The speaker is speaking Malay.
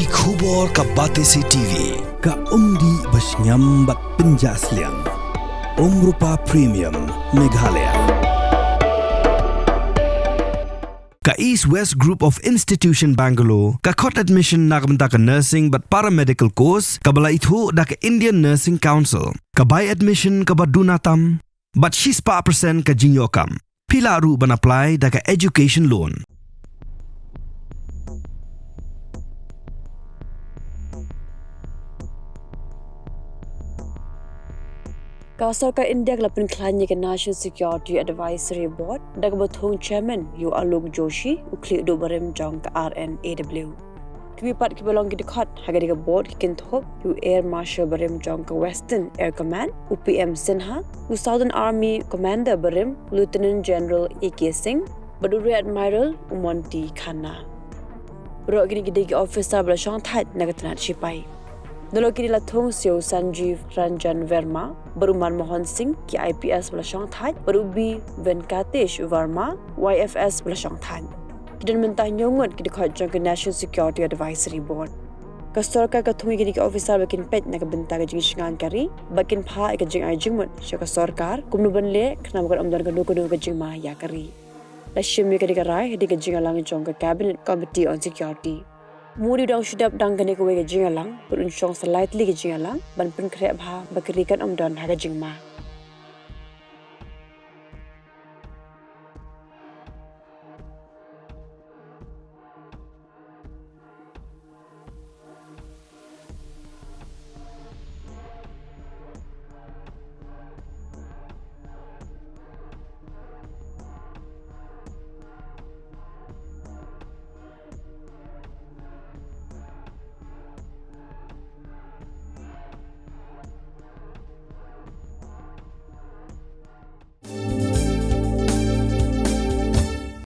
Ki khubor ka Batesi TV. Ka umdi basnyam bat penjaslian. Rupa Premium Meghalaya. Ka East West Group of Institution Bangalore, ka Dkhot admission nagamta ka nursing but paramedical course, ka bala itu da ka Indian Nursing Council, ka by admission ka badunatam, but Shipai% ka jinyokam. Pila ru ban apply da ka education loan. Sarkar India kelapun klanya ke National Security Advisory Board daga Thung Chairman Yu Alok Joshi ukli do barem jong ka RNAW. Kipat ki belong ki Dkhot haga diga board ki kinthop Yu Air Marshal barem jong ka Western Air Command UPM Sinha Yu Southern Army Commander barem Lieutenant General AK Singh Badu Rear Admiral Umonti Khanna. Bro gini ki digi officer bala Shongthait nagatnat Shipai. Dalo kini la Thung Seo Sanjeev Ranjan Verma, baru Manmohan Singh ki IPS bala Shongthait, baru B Venkatesh Verma YFS bala Shongthait. Kidan mentah nyongot ki Dkhot jong ke National Security Advisory Board. Kastorka ka Thung kini ki officer bakin pet na ka benta ka jing Shngaiñ kari, bakin pha ka jing ay jingmut sya ka sarkar kumnu banle khna bakan amdan ka nukudu ka jing ma ya kari. La shimmi ka rai hedi ka jing alang jong ka Cabinet Committee on Security. Muri dang shudap dang kene ko wega jingalang, pun unsong slightly ke jingalang, ban pun krep ha bakirikan amdan haga jingma.